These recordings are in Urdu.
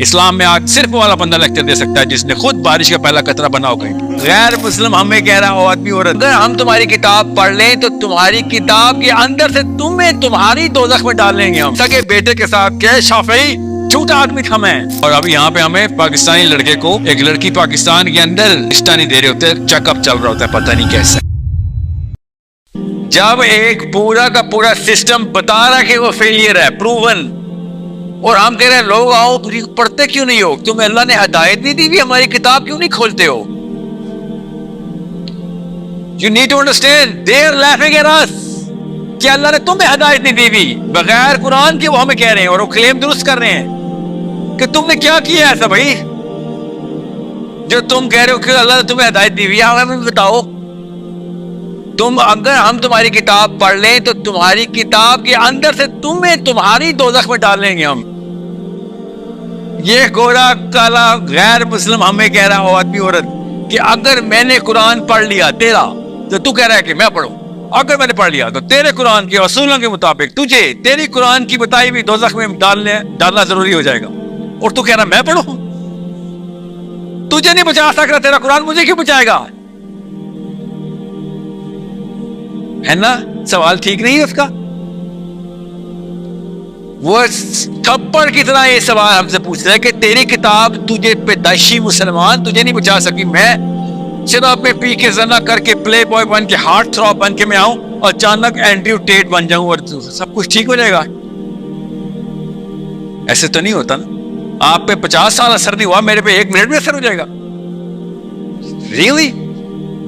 اسلام میں آج صرف وہ والا بندہ لیکچر دے سکتا ہے جس نے خود بارش کا پہلا قطرہ بنا ہو کہیں. غیر مسلم ہمیں کہہ رہا ہو آدمی عورت اگر ہم تمہاری کتاب پڑھ لیں تو تمہاری کتاب کے اندر سے تمہیں تمہاری دوزخ میں ڈال لیں گے ہم. سگے بیٹے کے ساتھ کہ شافعی جھوٹا آدمی تھا میں. اور اب یہاں پہ ہمیں پاکستانی لڑکے کو ایک لڑکی پاکستان کے اندر رشتہ نہیں دے رہے ہوتے, چیک اپ چل رہا ہوتا ہے, پتہ نہیں کیسے. جب ایک پورا کا پورا سسٹم بتا رہا کہ وہ فیلئر ہے, پروون, اور ہم کہہ رہے ہیں لوگ آؤ پڑھتے کیوں نہیں ہو, تمہیں اللہ نے ہدایت نہیں دی, ہماری کتاب کیوں نہیں کھولتے ہو. You need to understand they are laughing at us کہ اللہ نے تمہیں ہدایت نہیں دی بغیر قرآن کے, وہ ہمیں کہہ رہے ہیں اور وہ کلیم درست کر رہے ہیں کہ تم نے کیا کیا ایسا بھائی جو تم کہہ رہے ہو کہ اللہ نے تمہیں ہدایت دی. ہمیں بتاؤ تم, اگر ہم تمہاری کتاب پڑھ لیں تو تمہاری کتاب کے اندر سے تمہیں تمہاری دوزخ میں ڈال لیں گے ہم. یہ گورا کالا غیر مسلم ہمیں کہہ رہا ہو آدمی عورت کہ اگر میں نے قرآن پڑھ لیا تیرا تو کہہ رہا ہے کہ میں پڑھوں, اگر میں نے پڑھ لیا تو تیرے قرآن کے اصولوں کے مطابق تجھے تیری قرآن کی بتائی ہوئی دوزخ میں ڈالنا ضروری ہو جائے گا. اور تو کہہ رہا میں پڑھوں, تجھے نہیں بچا سک رہا تیرا قرآن, مجھے کیوں بچائے گا, ہے نا. سوال ٹھیک نہیں ہے اس کا. وہ تھپڑ کی طرح یہ سوال ہم سے پوچھ رہا ہے کہ تیری کتاب تجھے پیدائشی مسلمان تجھے نہیں بچا سکی, میں شراب میں پی کے زنا کر کے پلے بوائے بن کے ہارٹ تھراپ بن کے میں آؤں اور اچانک اینڈریو ٹیٹ بن جاؤں اور سب کچھ ٹھیک ہو جائے گا. ایسے تو نہیں ہوتا نا. آپ پہ 50 سال اثر نہیں ہوا, میرے پہ 1 منٹ میں اثر ہو جائے گا. Really?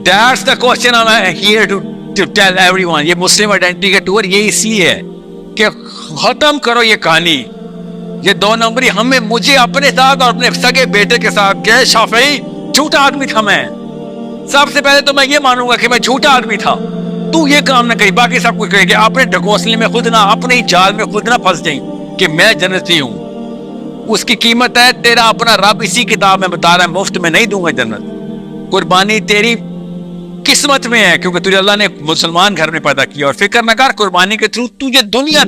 That's the question I'm here to tell everyone. یہ مسلم آئیڈینٹی کا ٹور یہ اس لیے ہے کہ ختم کرو یہ کہانی, یہ 2 نمبری. ہمیں مجھے اپنے ساتھ اور اپنے سگے بیٹے کے ساتھ کہ شافعی جھوٹا آدمی تھا میں. سب سے پہلے تو میں یہ مانوں گا کہ میں جھوٹا آدمی تھا, تو یہ کام نہ کری, باقی سب کچھ کرے کہ اپنے ڈھکوسلے میں خود نہ, اپنے جال میں خود نہ پھنس جائیں کہ میں جنتی ہوں. اس کی قیمت ہے تیرا اپنا رب اسی کتاب میں بتا رہا ہے, مفت میں نہیں دوں گا جنت. قربانی تیری قسمت میں ہے کیونکہ تجھے اللہ نے مسلمان گھر میں پیدا کیا. اور فکر نہ کر, قربانی کے تھرو تجھے دنیا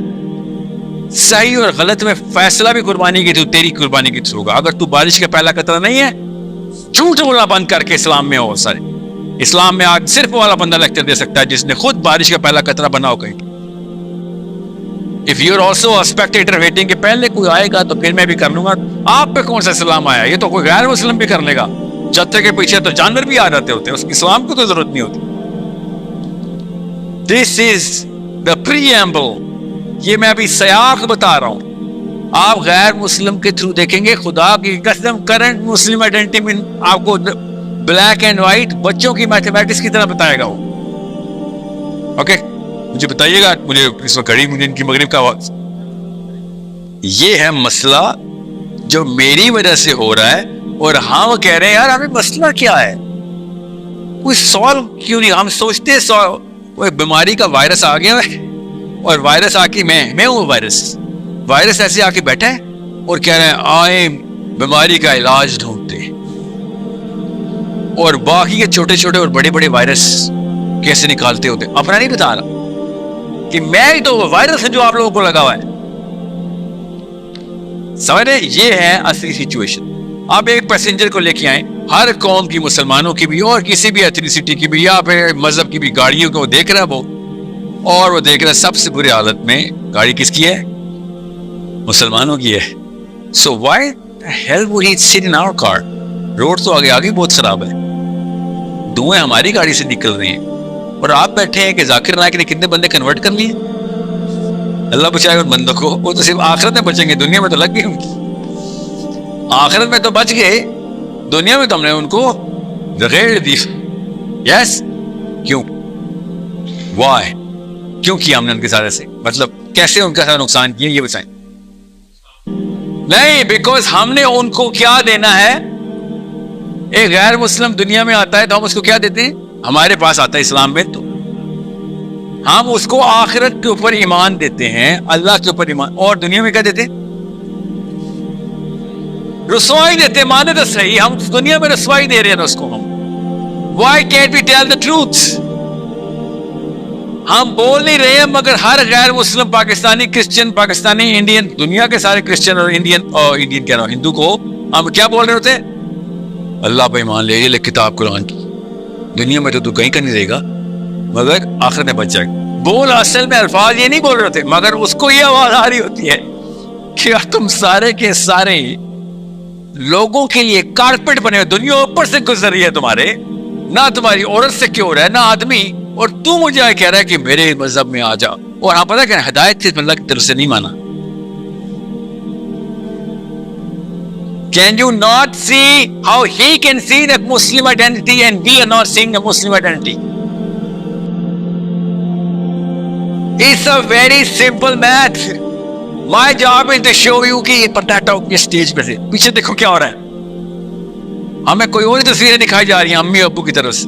صحیح اور غلط میں فیصلہ بھی قربانی کے تھرو, تیری قربانی کے تھرو ہوگا. اگر تو بارش کا پہلا قطرہ نہیں ہے, جھوٹ بولنا بند کر کے اسلام میں ہو. سارے اسلام میں آج صرف وہ والا بندہ لیکچر دے سکتا ہے جس نے خود بارش کا پہلا قطرہ بنا ہو کہیں. If you're also a spectator waiting کہ پہلے کوئی آئے گا تو پھر میں بھی کر لوں گا, آپ پہ کون سا اسلام آیا, یہ تو کوئی غیر مسلم بھی کر لے گا. جتے کے پیچھے تو جانور بھی آ جاتے ہوتے, اس اسلام کو تو ضرورت نہیں ہوتی. This is the preamble. یہ میں ابھی سیاق بتا رہا ہوں. آپ غیر مسلم کے تھرو دیکھیں گے, خدا کی قسم کرنٹ مسلم آئیڈینٹی میں آپ کو بلیک اینڈ وائٹ بچوں کی میتھمیٹکس کی طرح بتائے گا وہ. اوکے, مجھے بتائیے گا, مجھے اس وقت گھڑی مجھے ان کی مغرب کا آواز. یہ ہے مسئلہ جو میری وجہ سے ہو رہا ہے, اور ہم کہہ رہے ہیں یار ہمیں مسئلہ کیا ہے, کوئی سوال کیوں نہیں. ہم سوچتے کوئی بیماری کا وائرس آ گیا ہے, اور وائرس آ کے میں ہوں وائرس ایسے آ کے بیٹھا ہے اور کہہ رہے ہیں آئے بیماری کا علاج ڈھونڈتے, اور باقی کے چھوٹے چھوٹے اور بڑے بڑے وائرس کیسے نکالتے ہوتے. اپنا نہیں بتا رہا کہ میں ہی تو وائرس ہے جو آپ لوگوں کو لگا ہوا ہے. سمجھ رہے, یہ ہے اصلی سچویشن. آپ ایک پیسنجر کو لے کے آئیں, ہر قوم کی, مسلمانوں کی بھی اور کسی بھی ایتھنیسٹی کی بھی, یا پھر مذہب کی بھی گاڑیوں کو دیکھ رہا ہے وہ, اور وہ دیکھ رہا ہے سب سے بری حالت میں گاڑی کس کی ہے, مسلمانوں کی ہے. So why the hell would he sit in our car? Road تو آگے بہت خراب ہے, دھوئیں ہماری گاڑی سے نکل رہی ہیں, اور آپ بیٹھے ہیں کہ ذاکر نائک نے کتنے بندے کنورٹ کر لیے. اللہ بچائے ان بندوں کو, وہ تو صرف آخرت میں بچیں گے, دنیا میں تو لگ گئی ان کی. آخرت میں تو بچ گئے, دنیا میں تو ہم نے ان کو رگڑ دی. یس, کیوں, وائی, کیوں کیا ہم نے ان کے ساتھ ایسے, مطلب کیسے ان کا ساتھ نقصان کیا, یہ بتائیں. نہیں, بیکاز ہم نے ان کو کیا دینا ہے. ایک غیر مسلم دنیا میں آتا ہے تو ہم اس کو کیا دیتے ہیں, ہمارے پاس آتا ہے اسلام میں تو ہم اس کو آخرت کے اوپر ایمان دیتے ہیں, اللہ کے اوپر ایمان, اور دنیا میں کیا دیتے ہیں, رسوائی دیتے. مانے تو صحیح, ہم دنیا میں رسوائی دے رہے ہیں اس کو. ہم why can't we tell the truth? ہم بول نہیں رہے ہیں مگر ہر غیر مسلم پاکستانی کرسچن پاکستانی انڈین دنیا کے سارے کرسچن اور انڈین کہہ رہا ہوں ہندو کو ہم کیا بول رہے ہوتے ہیں؟ اللہ پہ ایمان لے لے کتاب قرآن کی. دنیا میں تو کہیں کا نہیں رہے گا مگر آخرت میں بچ جائے گا. بول اصل میں الفاظ یہ نہیں بول رہے ہوتے مگر اس کو یہ آواز آ رہی ہوتی ہے کہ تم سارے کے سارے لوگوں کے لیے کارپیٹ بنے ہوئے, دنیا اوپر سے گزر رہی ہے تمہارے, نہ تمہاری عورت سے کیوں رہا ہے نہ آدمی, اور تو مجھے کہہ رہا ہے کہ میرے مذہب میں آ جا. اور آپ پتا کہ ہدایت سے اللہ کی طرف سے نہیں مانا. Can you not see how he can see that Muslim identity and we are not seeing the Muslim identity? It's a very simple math. My job is to show you کہ یہ پٹاٹا یہ سٹیج پہ سے پیچھے دیکھو کیا ہو رہا ہے. ہمیں کوئی اور تصویریں دکھائی جا رہی ہیں امی ابو کی طرف سے.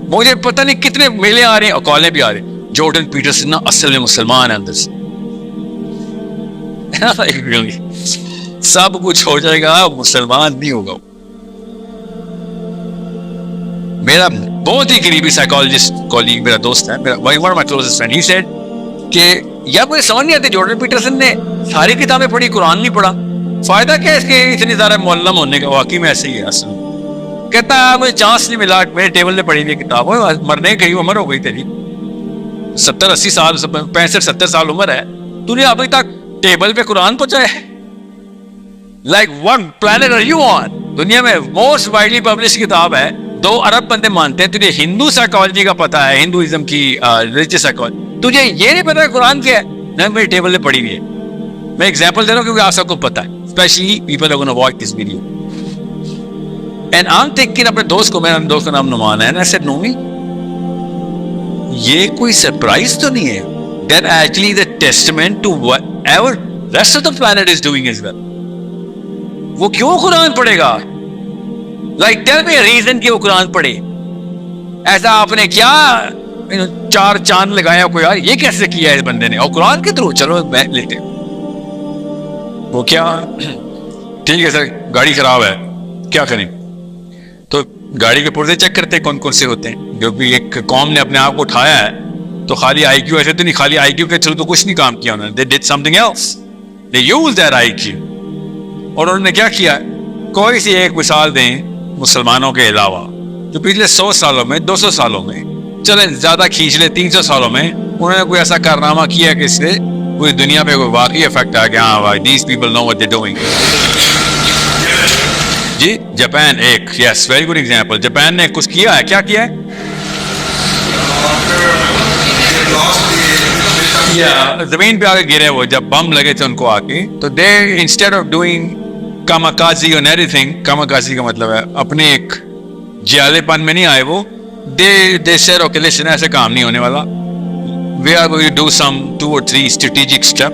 مجھے پتہ نہیں کتنے میلے آ رہے ہیں اور کالیں بھی آ رہے ہیں. جورڈن پیٹرسن نا اصل میں مسلمان ہے اندر سے. سب کچھ ہو جائے گا مسلمان نہیں ہوگا. میرا بہت ہی قریبی سائیکالوجسٹ کولیگ میرا دوست ہے, one of my closest friend, he said کہ یار مجھے سمجھ نہیں آتی جورڈن پیٹرسن نے ساری کتابیں پڑھی قرآن نہیں پڑھا, فائدہ کیا ہے اس کے اتنی زیادہ معلم ہونے کا. واقعی میں ایسے ہی ہے اصل میں. کہتا ہے مجھے چانس نہیں ملا, میرے ٹیبل میں پڑھی ہوئی کتاب ہو, مرنے کی عمر ہو گئی تیری 70-80 سال 65-70 سال عمر ہے, تو نے ابھی تک ٹیبل پہ قرآن پہنچایا ہے. Like one plant are you on. دنیا میں موسٹ وائڈلی پبلش کتاب ہے, 2 ارب بندے مانتے ہیں. تجھے ہندو سائیکالوجی کا پتا ہے, ہندوازم کی ریلیجیس سائیکالوجی, تجھے یہ نہیں پتا قرآن کیا ہے؟ نہیں, میری ٹیبل پہ پڑھی ہوئی ہے. میں ایگزامپل دے رہا ہوں کیونکہ آپ سب کو پتا ہے, especially people are gonna watch this video. And I am thinking, اپنے دوست کو, میرا دوست کا نام نعمان ہے, اینڈ آئی سیڈ نومی یہ کوئی سرپرائز تو نہیں ہے that actually the testament to whatever rest of the planet is doing as well. وہ کیوں قرآن پڑھے گا؟ Like tell me a reason کہ وہ قرآن پڑھے. ایسا آپ نے کیا 4 چاند لگایا کوئی, یار یہ کیسے کیا ہے اس بندے نے, اور قرآن کے تھرو چلو میں لیتے. وہ کیا ٹھیک ہے سر گاڑی خراب ہے کیا کریں, تو گاڑی کے پرزے چیک کرتے ہیں کون کون سے ہوتے ہیں. جو بھی ایک قوم نے اپنے آپ کو اٹھایا ہے تو خالی آئی کیو ایسے تو نہیں, خالی آئی کیو کے تھرو تو کچھ نہیں کام کیا انہوں نے. They did something else. They used their IQ. اور انہوں نے کیا کیا, کوئی سی ایک مثال دیں مسلمانوں کے علاوہ جو پچھلے 100 سالوں میں 200 سالوں میں چلیں زیادہ کھینچ لے 300 سالوں میں انہوں نے کوئی ایسا کارنامہ کیا کہ اس سے پوری دنیا پہ کوئی واقعی افیکٹ آ گیا. ہاں بھائی these people know what they're doing. جی جاپان ایک yes very good example. Japan نے کچھ کیا ہے, کیا کیا ہے, زمین پہ آگے گرے وہ جب بم لگے تھے ان کو آ کے, تو دے انسٹیڈ آف ڈوئنگ کاماکازی اور ایوری تھنگ, کاماکازی کا مطلب ہے اپنے ایک جیالے پن میں نہیں آئے وہ, دے سیڈ اوکے لسن ایسے کام نہیں ہونے والا, we are going to do some 2 or 3 strategic step.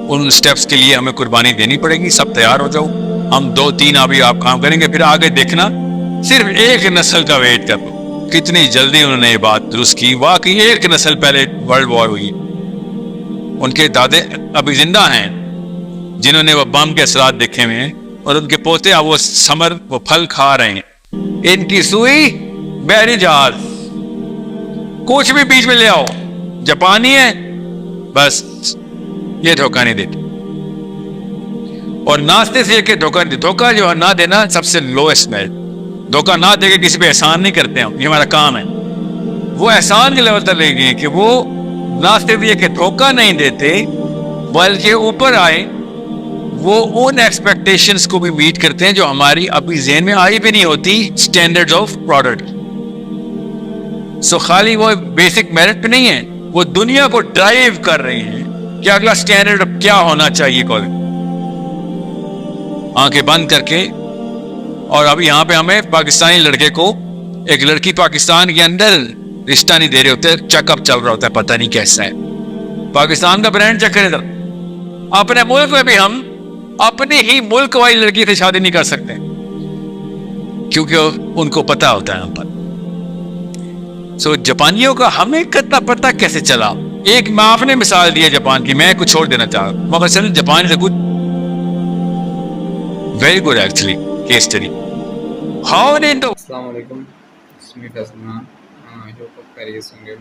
ان اسٹیپس کے لیے ہمیں قربانی دینی پڑے گی, سب تیار ہو جاؤ, ہم 2-3 ابھی آپ کام کریں گے, پھر آگے دیکھنا صرف ایک نسل کا ویٹ کر لو. کتنی جلدی انہوں نے یہ بات درست کی. واقعی ایک نسل پہلے ورلڈ وار ہوئی, ان کے دادے ابھی زندہ ہیں جنہوں نے وہ بم کے اثرات دیکھے ہوئے ہیں, اور ان کے پوتے اب وہ ثمر وہ پھل کھا رہے ہیں. ان کی سوئی بحری جہاز, کچھ بھی بیچ میں لے آؤ, جاپانی ہے بس یہ دھوکہ نہیں دیتے. اور ناشتے سے کہ دھوکہ نہیں, دھوکہ جو نہ دینا سب سے لوئسٹ میں, دھوکہ نہ دے کے کسی پہ احسان نہیں کرتے ہم, یہ ہمارا کام ہے. وہ احسان کے لیول تک لے گئے کہ وہ ناشتے سے کہ دھوکہ نہیں دیتے بلکہ اوپر آئے وہ ان ایکسپیکٹیشنز کو بھی میٹ کرتے ہیں جو ہماری ابھی ذہن میں آئی بھی نہیں ہوتی اسٹینڈرڈز آف پروڈکٹ. سو خالی وہ بیسک میرٹ پہ نہیں ہے, وہ دنیا کو ڈرائیو کر رہی ہیں کہ اگلا اسٹینڈرڈ کیا ہونا چاہیے. کالج آنکھیں بند کر کے, اور اب یہاں پہ ہمیں پاکستانی لڑکے کو ایک لڑکی پاکستان کے اندر رشتہ نہیں دے رہے ہوتے, چیک اپ چل رہا ہوتا ہے, پتہ نہیں کیسا ہے. پاکستان کا برانڈ چیک کرے. اپنے ملک میں بھی ہم اپنے ہی ملک والی لڑکی سے شادی نہیں کر سکتے کیونکہ ان کو پتا ہوتا ہے ہم پر. سو جاپانیوں کا ہمیں کتنا پتا کیسے چلا. ایک میں آپ نے مثال دیا جاپان کی, میں کچھ چھوڑ دینا چاہ رہا ہوں مگر چل جاپان سے کچھ very good actually case study. How did. السلام علیکم, اسمی فیصل خان, جو خیریت ہوں گے.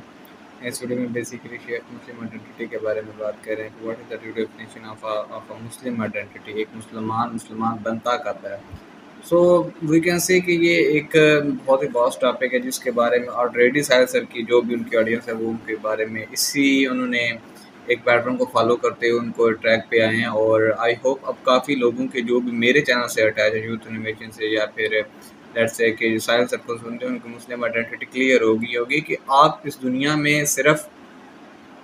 اس ویڈیو میں بیسیکلی شیئر مسلم آئیڈینٹی کے بارے میں بات کر رہے ہیں کہ what is the true definition of a Muslim identity. ایک مسلمان بنتا کب ہے. سو وی کین سے کہ یہ ایک بہت ہی واسٹ ٹاپک ہے جس کے بارے میں آلریڈی ساحل سر کی جو بھی ان کی آڈینس ہے وہ ان کے بارے میں اسی انہوں نے ایک پیٹرن کو فالو کرتے ہوئے ان کو ٹریک پہ آئے ہیں. اور آئی ہوپ اب کافی لوگوں کے جو بھی میرے چینل سے اٹیچ ہے یوتھ انویشن سے یا پھر لیٹس سے کہ ساحل سر کو سنتے ہیں ان کی مسلم آئیڈینٹی کلیئر ہوگی کہ آپ اس دنیا میں صرف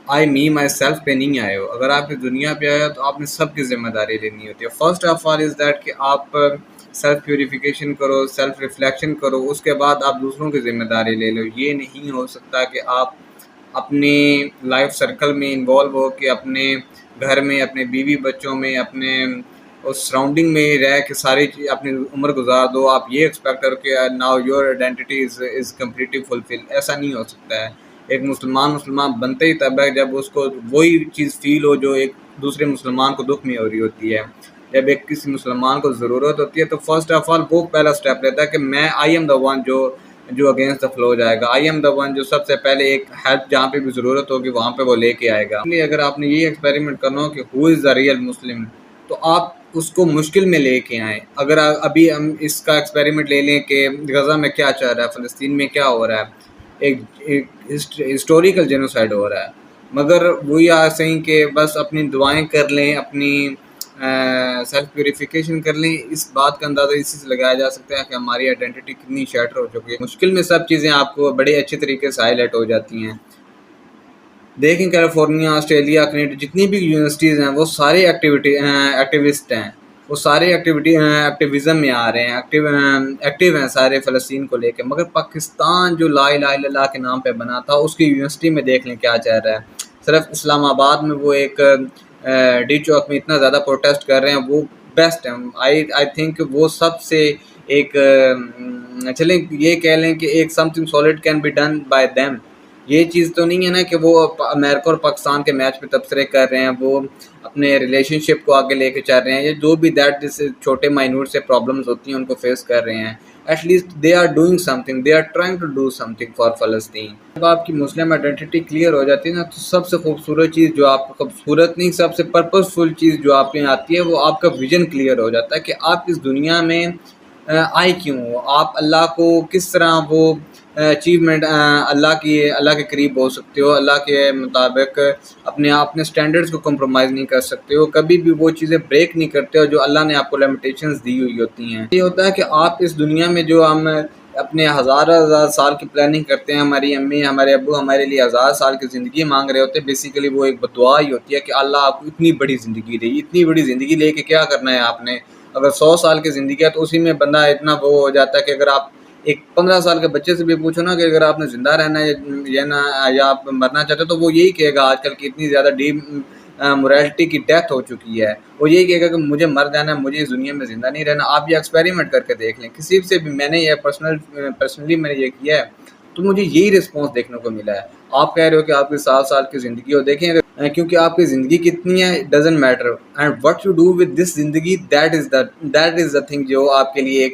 آئی می مائی سیلف پہ نہیں آئے ہو. اگر آپ اس دنیا پہ آئے ہو تو آپ نے سب کی ذمہ داری لینی ہوتی ہے. First of all is that کہ آپ سیلف پیوریفیکیشن کرو, سیلف ریفلیکشن کرو, اس کے بعد آپ دوسروں کی ذمہ داری لے لو. یہ نہیں ہو سکتا کہ آپ اپنے لائف سرکل میں انوالو ہو کے اپنے گھر میں, اپنے بیوی بچوں میں, اپنے اس سراؤنڈنگ میں رہ کے ساری چیز اپنی عمر گزار دو. آپ یہ ایکسپیکٹ کرو کہ now your identity is completely fulfil. ایسا نہیں ہو سکتا ہے. ایک مسلمان بنتے ہی تب ہے جب اس کو وہی چیز فیل ہو جو ایک دوسرے مسلمان کو دکھ میں ہو رہی ہوتی ہے. جب ایک کسی مسلمان کو ضرورت ہوتی ہے تو فرسٹ آف آل وہ پہلا اسٹیپ لیتا ہے کہ میں آئی ایم دا ون جو اگینسٹ دا فلو جائے گا. آئی ایم دا ون جو سب سے پہلے ایک ہیلپ جہاں پہ بھی ضرورت ہوگی وہاں پہ وہ لے کے آئے گا. اگر آپ نے یہ ایکسپیریمنٹ کرنا ہو کہ ہو از دا ریئل مسلم تو آپ اس کو مشکل میں لے کے آئیں. اگر ابھی ہم اس کا ایکسپیریمنٹ لے لیں کہ غزہ میں کیا چل رہا ہے, فلسطین میں کیا ہو رہا ہے, ایک ہسٹوریکل جینوسائڈ ہو رہا ہے, مگر وہی صحیح کہ بس اپنی دعائیں کر لیں, اپنی سیلف پیوریفیکیشن کر لیں. اس بات کا اندازہ اسی سے لگایا جا سکتا ہے کہ ہماری آئیڈینٹی کتنی شیٹر ہو چکی ہے. مشکل میں سب چیزیں آپ کو بڑے اچھے طریقے سے ہائی لائٹ ہو جاتی ہیں. دیکھیں کیلیفورنیا, آسٹریلیا, کینیڈا جتنی بھی یونیورسٹیز ہیں وہ سارے ایکٹیوسٹ ہیں. وہ سارے ایکٹیویزم میں آ رہے ہیں, ایکٹیو ہیں سارے فلسطین کو لے کے. مگر پاکستان جو لا الہ الا اللہ کے نام پہ بنا تھا اس کی یونیورسٹی میں دیکھ لیں کیا چل رہا ہے. صرف اسلام آباد میں وہ ایک ڈی چوک میں اتنا زیادہ پروٹیسٹ کر رہے ہیں, وہ بیسٹ ہیں. آئی تھنک وہ سب سے ایک چلیں یہ کہہ لیں کہ ایک something solid can be done by them. یہ چیز تو نہیں ہے نا کہ وہ امریکہ اور پاکستان کے میچ پہ تبصرے کر رہے ہیں, وہ اپنے ریلیشن شپ کو آگے لے کے چل رہے ہیں, یا جو بھی دیٹ جس چھوٹے مائنور سے پرابلمز ہوتی ہیں ان کو فیس کر رہے ہیں. At least they are doing something, they are trying to do something for فلسطین. جب آپ کی مسلم آئیڈینٹی کلیئر ہو جاتی ہے نا تو سب سے خوبصورت چیز جو آپ کو, خوبصورت نہیں سب سے پرپزفل چیز جو آپ میں آتی ہے وہ آپ کا ویژن کلیئر ہو جاتا ہے کہ آپ اس دنیا میں آئے کیوں ہو, آپ اللہ کو کس طرح وہ اچیومنٹ اللہ کے قریب ہو سکتے ہو, اللہ کے مطابق اپنے سٹینڈرڈز کو کمپرومائز نہیں کر سکتے ہو, کبھی بھی وہ چیزیں بریک نہیں کرتے ہو جو اللہ نے آپ کو لمیٹیشنز دی ہوئی ہوتی ہیں. یہ ہوتا ہے کہ آپ اس دنیا میں جو ہم اپنے ہزار سال کی پلاننگ کرتے ہیں, ہماری امی ہمارے ابو ہمارے لیے 1000 سال کی زندگی مانگ رہے ہوتے ہیں, بیسیکلی وہ ایک بدعا ہی ہوتی ہے کہ اللہ آپ کو اتنی بڑی زندگی دے. اتنی بڑی زندگی لے کے کیا کرنا ہے آپ نے؟ اگر 100 سال کی زندگی ہے تو اسی میں بندہ اتنا وہ ہو جاتا ہے کہ اگر آپ ایک 15 سال کے بچے سے بھی پوچھو نا کہ اگر آپ نے زندہ رہنا ہے یا آپ مرنا چاہتے تو وہ یہی کہے گا آج کل کی اتنی زیادہ ڈیپ مورالٹی کی ڈیتھ ہو چکی ہے, وہ یہی کہے گا کہ مجھے مر جانا ہے, مجھے اس دنیا میں زندہ نہیں رہنا. آپ یہ ایکسپیریمنٹ کر کے دیکھ لیں کسی سے بھی, میں نے یہ پرسنلی میں نے یہ کیا ہے تو مجھے یہی رسپانس دیکھنے کو ملا ہے. آپ کہہ رہے ہو کہ آپ کی 7 سال کی زندگی ہو, دیکھیں کیونکہ آپ کی زندگی کتنی ہے doesn't matter, and what you do with this زندگی دیٹ از دا تھنگ جو آپ کے لیے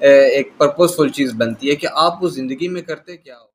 ایک پرپزفل چیز بنتی ہے کہ آپ اس زندگی میں کرتے کیا ہو.